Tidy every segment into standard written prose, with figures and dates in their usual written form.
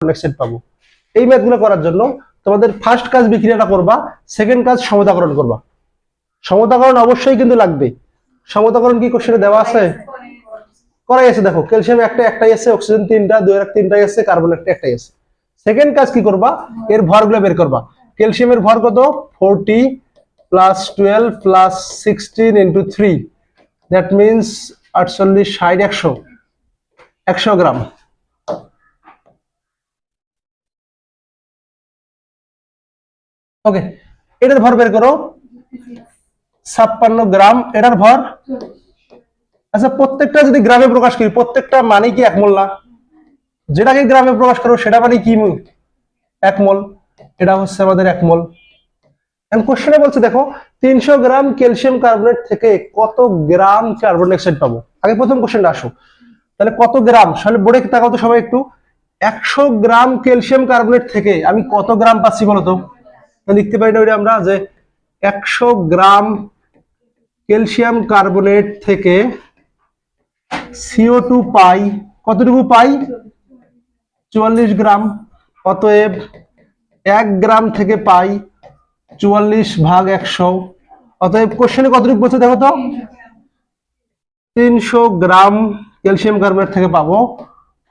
Dioxide পাবো। এই ম্যাথগুলো করার জন্য তোমাদের ফার্স্ট কাজ বিক্রিয়াটা করবা, সেকেন্ড কাজ সমতাকরণ করবা। সমতাকরণ অবশ্যই কিন্তু লাগবে। সমতাকরণ কি কোশ্চেনে দেওয়া আছে? করাই আছে। দেখো ক্যালসিয়াম একটাই আছে, অক্সিজেন তিনটা, 2 আর 3টাই আছে, কার্বন একটাই আছে। সেকেন্ড কাজ কি করবা, এর ভরগুলো বের করবা। ক্যালসিয়ামের ভর কত? 40 plus 12 plus 16 into 3, that means 48, 60, 100 গ্রাম। ওকে, এটার ভর বের করো 56 গ্রাম। এটার ভর, আচ্ছা প্রত্যেকটা যদি গ্রামে প্রকাশ করি, প্রত্যেকটা মানে কি 1 মোল না? যেটাকে গ্রামে প্রকাশ করো সেটা মানে কি 1 মোল। এটা হচ্ছে আমাদের 1 মোল। কোশ্চেনে বলছে দেখো 300 গ্রাম ক্যালসিয়াম কার্বনেট থেকে কত গ্রাম কার্বন ডাইঅক্সাইড পাবো। আগে প্রথম কোশ্চেনটা আসো, তাহলে কত গ্রাম, তাহলে বোর্ডে তাকাও তো সবাই একটু। 100 গ্রাম ক্যালসিয়াম কার্বনেট থেকে আমি কত গ্রাম পাচ্ছি বলতো? লিখতে পারি না ওইটা আমরা, যে 100 গ্রাম ক্যালসিয়াম কার্বনেট থেকে CO2 পাই, কতটুকু পাই? 44 গ্রাম। অতএব 1 গ্রাম থেকে পাই 44 ভাগ 100। অতএব কোশ্চেনে কতটুকু বলছে দেখো তো, 300 গ্রাম ক্যালসিয়াম কার্বনেট থেকে পাবো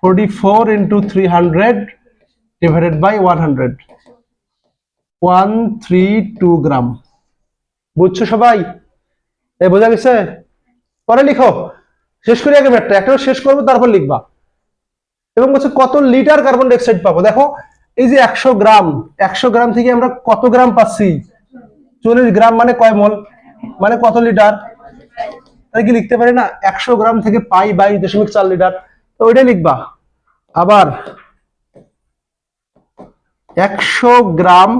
44 ইন্টু 300 ডিভাইডেড বাই 100, 132 গ্রাম। বুঝছো সবাই? এই বোঝা গেছে? পরে লিখো, শেষ করি আগে ম্যাথটা, একটা শেষ করবো তারপর লিখবা। এবং বলছে কত লিটার কার্বন ডাইঅক্সাইড পাবো। দেখো এই যে 100 গ্রাম, 100 গ্রাম থেকে আমরা কত গ্রাম পাচ্ছি? 40 গ্রাম, মানে কয় মোল, মানে কত লিটার। তাহলে কি লিখতে পারি না 100 গ্রাম থেকে পাই 22.4 লিটার, তো ওইটাই লিখবা। আবার 100 গ্রাম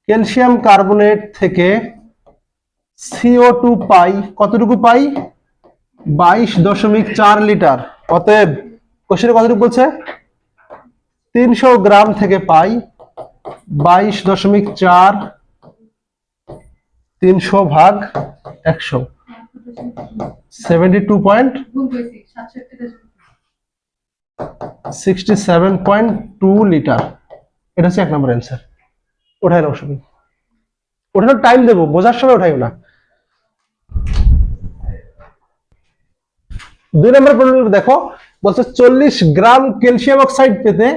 ক্যালসিয়াম কার্বনেট থেকে CO2 পাই, কতটুকু পাই? 22.4 লিটার। অতএব কোশ্চেনে কতটুকু বলছে? 300 গ্রাম থেকে পাই 22.4, 300 ভাগ 100, 67.2 লিটার। এটা হচ্ছে 1 নম্বর অ্যান্সার। ওঠাই নাও সবাই, ওঠানোর টাইম দেবো, বোঝার সময় ওঠাইও না। 2 নম্বর প্রশ্ন দেখো, বলছে 40 গ্রাম ক্যালসিয়াম অক্সাইড পেতে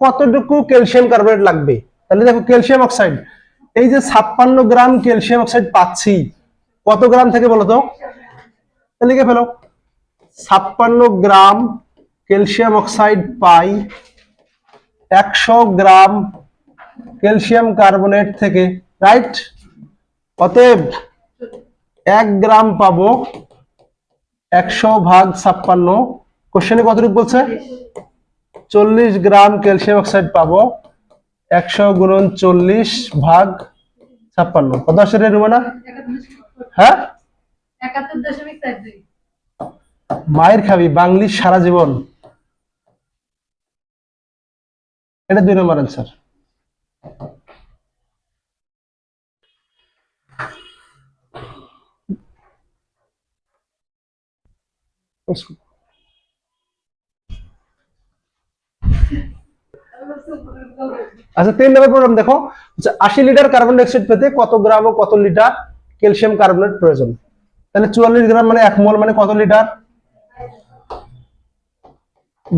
কতটুকু ক্যালসিয়াম কার্বনেট লাগবে। তাহলে দেখো ক্যালসিয়াম অক্সাইড, এই যে 56 গ্রাম ক্যালসিয়াম অক্সাইড পাচ্ছি, কত গ্রাম থেকে বলো তো? লিখে ফেলো, 56 গ্রাম ক্যালসিয়াম অক্সাইড পাই 100 গ্রাম ক্যালসিয়াম কার্বনেট থেকে, রাইট? অতএব 1 গ্রাম পাবো 100 ভাগ 56। কোশ্চেনে কতটুকু বলছে? 40 গ্রাম ক্যালসিয়াম অক্সাইড পাবো 100 গুণন 40 ভাগ 56, কত আসে রে রুমানা? হ্যাঁ, 71.42। মায়ের খাবি বাংলি সারা জীবন। এটা 2 নম্বর অ্যান্সার। আচ্ছা 3 নম্বর প্রবলেম দেখো, 80 লিটার কার্বন ডাইঅক্সাইড পেতে কত গ্রাম ও কত লিটার ক্যালসিয়াম কার্বনেট প্রয়োজন। তাহলে 44 গ্রাম মানে 1 মোল, মানে কত লিটার?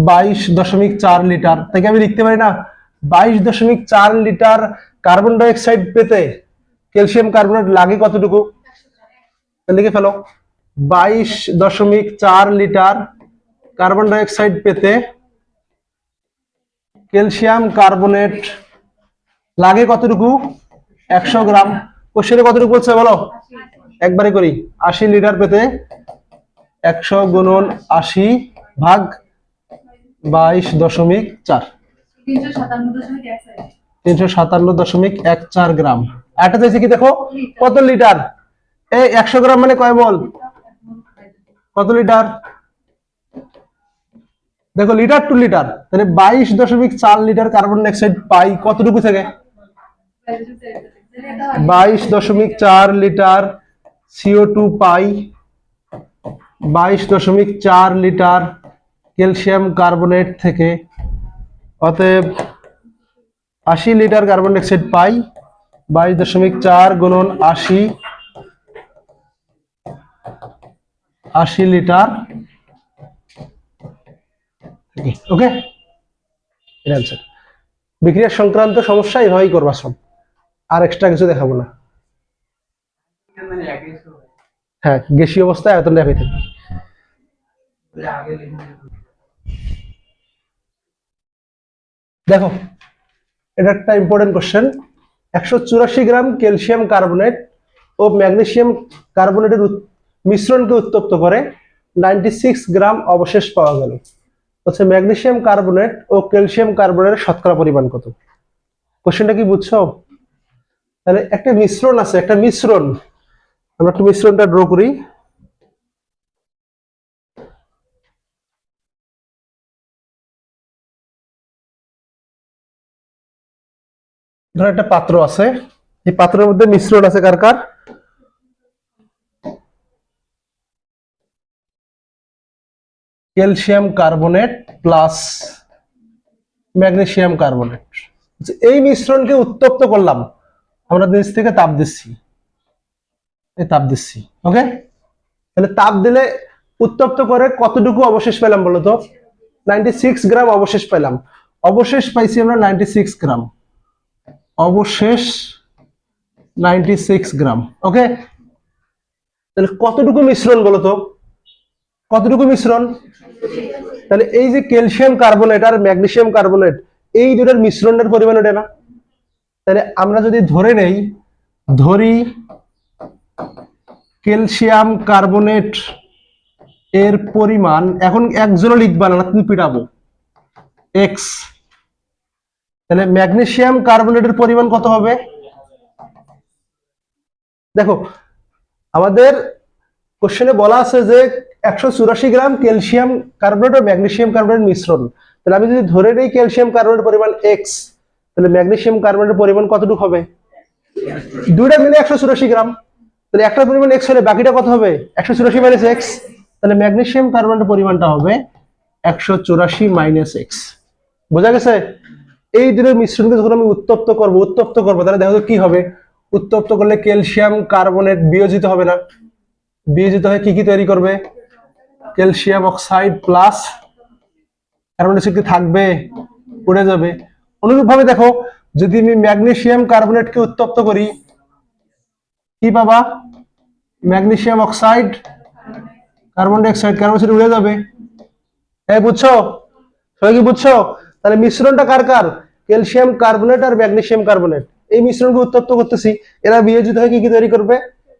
22.4 লিটার। তাকে আমি লিখতে পারি না 22.4 লিটার কার্বন ডাইঅক্সাইড পেতে ক্যালসিয়াম কার্বনেট লাগে কতটুকু? লিখে ফেলো, 22.4 লিটার কার্বন ডাইঅক্সাইড পেতে ক্যালসিয়াম কার্বনেট লাগে কতটুকু? 100 গ্রাম। কোশ্চেনে কতটুকু বলছে বলো? একবারে করি, 80 লিটার পেতে 100 গুণন 80 ভাগ 22.4, 357.14 গ্রাম। এটা চাইছে কি দেখো কত লিটার, এই 100 গ্রাম মানে কয় মোল, কত লিটার? দেখো লিটার টু লিটার, তাহলে 22.4 লিটার কার্বন ডাইঅক্সাইড পাই কতটুকু থেকে? 22.4 লিটার CO2 পাই 22.4 লিটার ক্যালসিয়াম কার্বনেট থেকে, অতএব 80 লিটার কার্বন ডাইঅক্সাইড পাই 22.4 গুণন 80 লিটার। ওকে, এটা आंसर। বিক্রিয়া সংক্রান্ত সমস্যা এভাবেই করবা সব, আর এক্সট্রা কিছু দেখাবো না। হ্যাঁ, গ্যাসীয় অবস্থায় আয়তন একই থাকে। দেখো, এটা একটা important question. 184 gram calcium carbonate ও ম্যাগনেসিয়াম কার্বনেটের মিশ্রণকে উত্তপ্ত করে 96 গ্রাম অবশেষ পাওয়া গেল। হচ্ছে ম্যাগনেসিয়াম কার্বনেট ও ক্যালসিয়াম কার্বনেটের শতকরা পরিমাণ কত? কোশ্চেনটা কি বুঝছো? তাহলে একটা মিশ্রণ আছে, একটা মিশ্রণ, আমরা একটু মিশ্রণটা ড্র করি। ধর একটা পাত্র আছে, এই পাত্রের মধ্যে মিশ্রণ আছে কার কার? Calcium carbonate plus magnesium carbonate. এই মিশ্রণকে উত্তপ্ত করলাম, আমরা নিচ থেকে তাপ দিচ্ছি, এই তাপ দিচ্ছি। ওকে, তাহলে তাপ দিলে উত্তপ্ত করে কতটুকু অবশেষ পেলাম বলো তো? 96 গ্রাম অবশেষ পেলাম। অবশেষ পাইছি আমরা 96 গ্রাম, অবশেষ 96 গ্রাম। ওকে, তাহলে কতটুকু মিশ্রণ বলো তো? কতটুকু মিশ্রণ? তাহলে এই যে ক্যালসিয়াম কার্বনেট আর ম্যাগনেসিয়াম কার্বনেট, এই দুটোর মিশ্রণের পরিমাণ ওটা না? তাহলে আমরা যদি ধরি ক্যালসিয়াম কার্বনেট এর পরিমাণ, এখন একজনও লিখবা না, তুমি পিটাবো, এক্স। তাহলে ম্যাগনেসিয়াম কার্বনেটের পরিমাণ কত হবে? দেখো, আমাদের কোশ্চেনে বলা আছে যে 184 গ্রাম ক্যালসিয়াম কার্বনেট ও ম্যাগনেসিয়াম কার্বনেট মিশ্রণ। তাহলে আমি যদি ধরে নেই ক্যালসিয়াম কার্বনেটের পরিমাণ এক্স, তাহলে ম্যাগনেসিয়াম কার্বনেটের পরিমাণ কতটুকু হবে? দুইটা মিলে 184 গ্রাম। তাহলে একটা পরিমাণ এক্স হলে বাকিটা কত হবে? 184 মাইনাস এক্স। তাহলে ম্যাগনেসিয়াম কার্বনেটের পরিমাণটা হবে 184 মাইনাস এক্স। বোঝা গেছে? এই দুটোর মিশ্রণকে যখন আমি উত্তপ্ত করব, তাহলে দেখো কি হবে? উত্তপ্ত করলে ক্যালসিয়াম কার্বনেট বিয়োজিত হবে না? বিয়োজিত হয়ে কি তৈরি করবে? Calcium oxide plus carbon dioxide কি থাকবে? উড়ে যাবে। অনুরূপভাবে দেখো, যদি আমি ম্যাগনেসিয়াম কার্বনেটকে উত্তপ্ত করি, কি পাবা? Magnesium oxide, carbon dioxide, carbon dioxide উড়ে যাবে। এই বুঝছো? সবাই কি বুঝছো? তাহলে মিশ্রণটা কার কার? ক্যালসিয়াম কার্বনেট আর ম্যাগনেসিয়াম কার্বনেট। এই মিশ্রণকে উত্তপ্ত করতেছি, এরা বিয়োজিত হয়ে কি তৈরি করবে?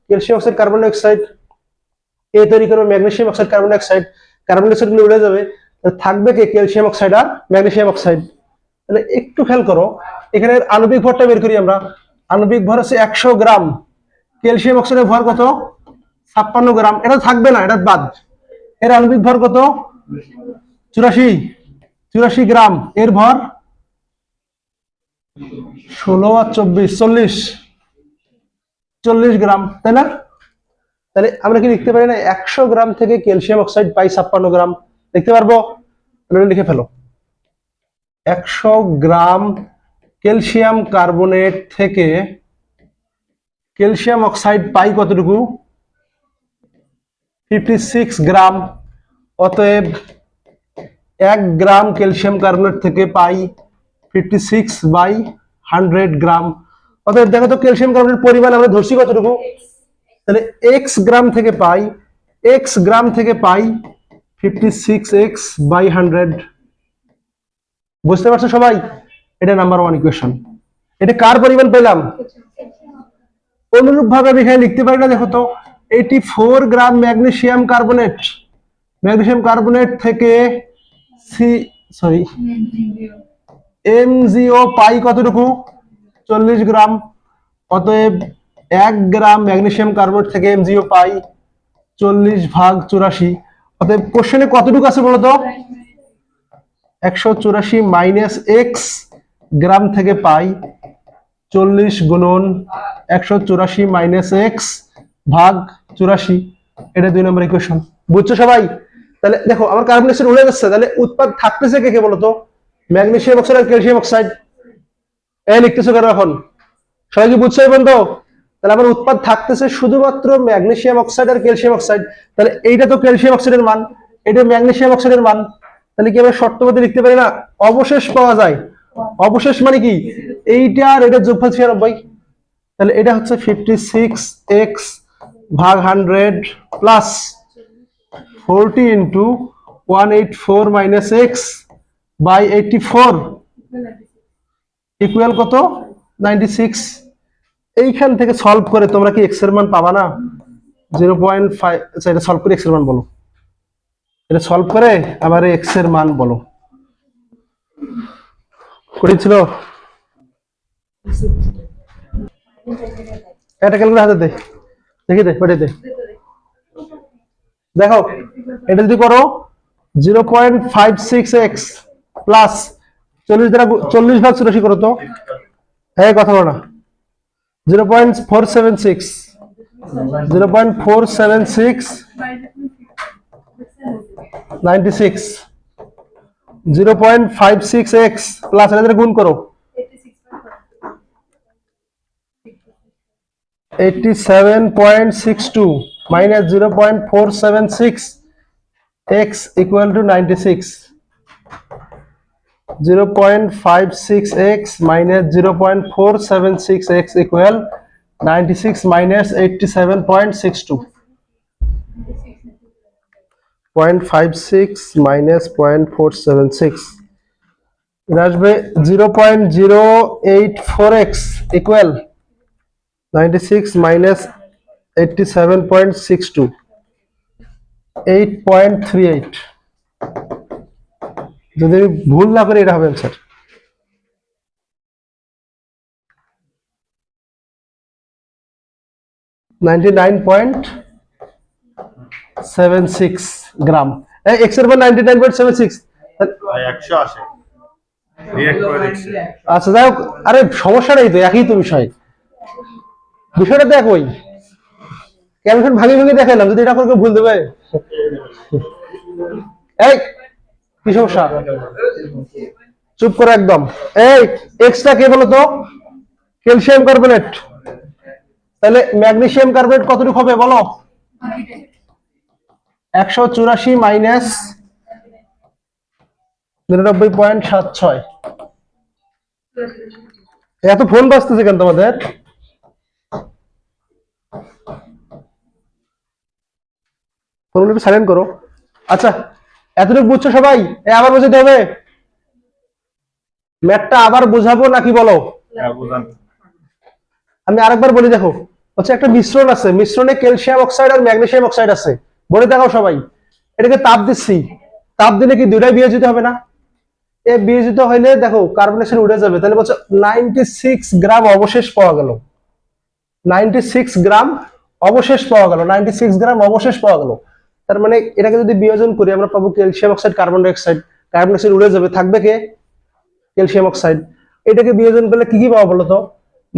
Calcium oxide, carbon dioxide. এ তৈরি করবে magnesium oxide, carbon dioxide. Carbon dioxide গুলো উড়ে যাবে, থাকবে কে? ক্যালসিয়াম অক্সাইড আর ম্যাগনেসিয়াম অক্সাইড। তাহলে একটু খেয়াল করো, এখানে আণবিক ভরটা বের করি আমরা। আণবিক ভর হচ্ছে 100 গ্রাম, ক্যালসিয়াম অক্সাইডের ভর কত? 56 গ্রাম। এটা থাকবে না, এটা বাদ। এর আণবিক ভর কত? 84 গ্রাম। এর ভর 16 আর 24 40 গ্রাম, তাই না? তাহলে আমরা কি লিখতে পারি না 100 গ্রাম থেকে ক্যালসিয়াম অক্সাইড পাই 56 গ্রাম? লিখতে পারবো? তাহলে লিখে ফেলো, 100 গ্রাম ক্যালসিয়াম কার্বনেট থেকে ক্যালসিয়াম অক্সাইড পাই কতটুকু? 56 গ্রাম। অতএব 1 গ্রাম ক্যালসিয়াম কার্বনেট থেকে পাই 56/100 গ্রাম। অতএব দেখো তো ক্যালসিয়াম কার্বনেটের পরিমাণ আমরা ধরছি কতটুকু? তাহলে x গ্রাম থেকে পাই 56x/100। বুঝতে পারছো সবাই? এটা নাম্বার 1 ইকুয়েশন। এটা কার পরিমাণ পেলাম? অনুরূপ ভাবে আমি এখানে লিখতে পারি না? দেখো তো, 84 গ্রাম ম্যাগনেসিয়াম কার্বনেট থেকে MgO পাই কতটুকু? 40 গ্রাম। অতএব 1 গ্রাম ম্যাগনেসিয়াম কার্বনেট থেকে MgO পাই 40/84। অতএব কোশ্চেনে কতটুকু আছে বলতো? 184 মাইনাস এক্স গ্রাম থেকে পাই 40 গুণন 184 মাইনাস এক্স ভাগ 84। এটা 2 নম্বর ইকুয়েশন। বুঝছো সবাই? তাহলে দেখো, আমার কার্বন ডাইঅক্সাইড উড়ে যাচ্ছে, তাহলে উৎপাদ থাকতেছে কে কে বলতো? ম্যাগনেসিয়াম অক্সাইড আর ক্যালসিয়াম অক্সাইড। এই লিখতেছো কেন এখন? সবাই কি বুঝছো এই বন্ধু? তাহলে আমার উৎপাদ থাকতেছে শুধুমাত্র ম্যাগনেসিয়াম অক্সাইড আর ক্যালসিয়াম অক্সাইড। তাহলে এইটা তো ক্যালসিয়াম অক্সাইডের মান, এটা ম্যাগনেসিয়াম অক্সাইডের মান। তাহলে কি আমরা শর্তপদে লিখতে পারি না অবশেষ পাওয়া যায়? অবশেষ মানে কি এইটা আর এটার যোগফল 96। তাহলে এটা হচ্ছে 56x ভাগ 100 plus 40 into 184 minus x by 84 equal কত? 96। এইখান থেকে সলভ করে তোমরা কি x এর মান পাবা না? 0.5। আচ্ছা, এটা সলভ করে x এর মান বলো, এটা সলভ করে আবার x এর মান বলো। কঠিন ছিল? এটা ক্যালকুলেটর হাতে দে, দেখি দে, পেটে দে। দেখো এটা যদি করো 0.56x প্লাস 40 দ্বারা 40 ভাগ 84 করো তো, হ্যাঁ কথা বলো না। 0.476 96 0.56x প্লাস এটা দ্বারা গুণ করো 87.62 minus 0.476 x equal to 96. 0.56x minus 0.476 x equal 96 minus 87.62. 0.56 minus 0.476 এটা আসবে 0.084x equal 96 minus 87.62 8.38 যদি আমি ভুল না করি এটা হবে आंसर 99.76 গ্রাম। x এর মান 99.76 180 ডিরেক্ট করে দেখছি। আচ্ছা যাই হোক, আরে সমস্যা নেই তো, একই তো বিষয়, বিষয়টা তো একই। ক্যালকুলেশন ভাঙি ভাঙি দেখাইলাম, যদি এটা করে ভুল দেবে। এই কি সমস্যা? চুপ করো একদম। এই এক্সটা কে বলো তো? Calcium carbonate. তাহলে ম্যাগনেসিয়াম কার্বনেট কতটুকু হবে বলো? 184 মাইনাস 99.76। এত ফোন বাজতেছে কেন তোমাদের? ফোনগুলো একটু সাইলেন্ট করো। আচ্ছা এতটুকু বুঝছো সবাই? আবার বোঝাতে হবে? ম্যাথটা আবার বোঝাবো নাকি বলো? আমি আরেকবার বলি, দেখো হচ্ছে একটা মিশ্রণ আছে, মিশ্রণে ক্যালসিয়াম অক্সাইড আর ম্যাগনেসিয়াম অক্সাইড আছে। বলে দেখাও সবাই। এটাকে তাপ দিচ্ছি, তাপ দিলে কি দুইটাই বিয়োজিত হবে না? এ বিয়োজিত হইলে দেখো কার্বনেশন উড়ে যাবে। তাহলে বলছে 96 গ্রাম অবশেষ পাওয়া গেল। 96 গ্রাম অবশেষ পাওয়া গেল, 96 গ্রাম অবশেষ পাওয়া গেল। তার মানে এটাকে যদি বিয়োজন করি আমরা পাবো calcium oxide carbon die oxide. Carbon die উড়ে যাবে, থাকবে কে? Calcium oxide. এটাকে বিয়োজন করলে কি কি পাবো বলো তো?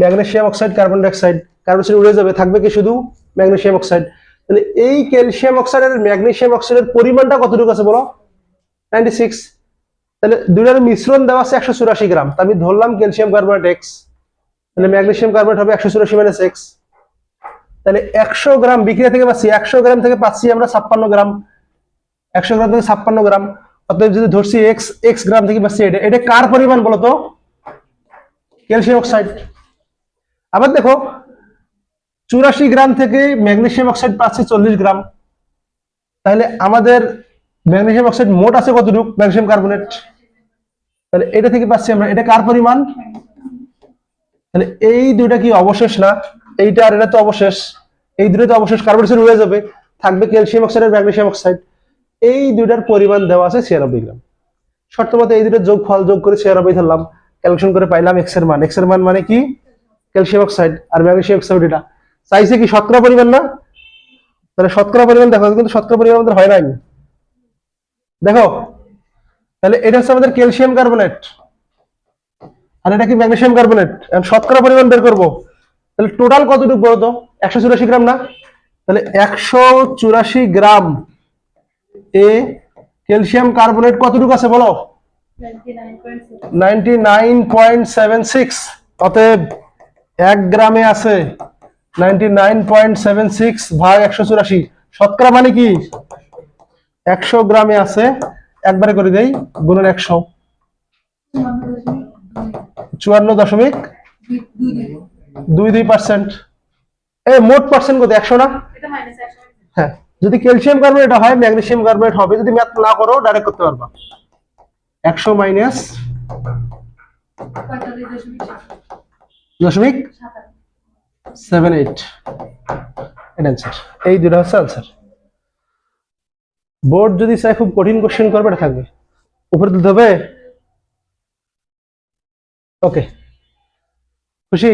Magnesium oxide carbon die oxide. Carbon die উড়ে যাবে, থাকবে কি? শুধু ম্যাগনেসিয়াম অক্সাইড। তাহলে এই ক্যালসিয়াম অক্সাইড আর ম্যাগনেসিয়াম অক্সাইডের পরিমাণটা কতটুকু আছে বলো? 96। তাহলে দুইটার মিশ্রণ দেওয়া আছে 184 গ্রাম। তা আমি ধরলাম ক্যালসিয়াম কার্বনেট এক্স, তাহলে ম্যাগনেসিয়াম কার্বনেট হবে 184 মাইনাস এক্স। তাহলে 100 গ্রাম বিক্রিয়া থেকে পাচ্ছি, 100 গ্রাম থেকে পাচ্ছি আমরা 56 গ্রাম। 100 গ্রাম থেকে 56 গ্রাম, অতএব যদি ধরছি এক্স, এক্স গ্রাম থেকে পাচ্ছি এটা। এটা কার পরিমাণ বলো তো? Calcium oxide. আবার দেখো 84 গ্রাম থেকে ম্যাগনেসিয়াম অক্সাইড পাচ্ছি 40 গ্রাম। তাহলে আমাদের ম্যাগনেসিয়াম অক্সাইড মোট আছে কতটুকু? Magnesium carbonate. তাহলে এটা থেকে পাচ্ছি আমরা, এটা কার পরিমাণ? তাহলে এই দুইটা কি অবশেষ না? এইটা আর এটা তো অবশেষ, এই দুটো তো অবশেষ। কার্বন ডাই উড়ে যাবে, থাকবে ক্যালসিয়াম অক্সাইড আর ম্যাগনেসিয়াম অক্সাইড। এই দুইটার পরিমাণ দেওয়া আছে 96 গ্রাম। শর্তমতে এই দুটোর যোগফল যোগ করে 96 ধরলাম, ক্যালকুলেশন করে পাইলাম এক্স এর মান। এক্স এর মান মানে কি? ক্যালসিয়াম অক্সাইড আর ম্যাগনেসিয়াম অক্সাইড। এটা চাইছে কি শতকরা পরিমাণ না? তাহলে শতকরা পরিমাণ দেখো, কিন্তু শতকরা পরিমাণ আমাদের হয় নাই। দেখো তাহলে এটা হচ্ছে আমাদের ক্যালসিয়াম কার্বনেট আর এটা কি ম্যাগনেসিয়াম কার্বনেট। শতকরা পরিমাণ বের করবো। তাহলে টোটাল কতটুকু বলো তো? 184 গ্রাম না? তাহলে 184 গ্রাম এ ক্যালসিয়াম কার্বনেট কতটুকু আছে বলো? 99.7 99.76, অতএব 1 গ্রামে আছে 99.76 ভাগ 184। শতকরা মানে কি 100 গ্রামে আছে, একবারে করে দেই গুণন 100, 54.22%। এই মোট পার্সেন্ট কত 100 না? এটা মাইনাস 100। হ্যাঁ, যদি ক্যালসিয়াম কার্বনেট হয় ম্যাগনেসিয়াম কার্বনেট হবে, যদি ম্যাথ না করো ডাইরেক্ট করতে পারবা। 100 মাইনাস 0.78, এটা आंसर। এই দুটো হচ্ছে आंसर। বোর্ড যদি চাই খুব কঠিন কোশ্চেন করবে, এটা থাকবে উপরে দিতে হবে। ওকে, খুশি?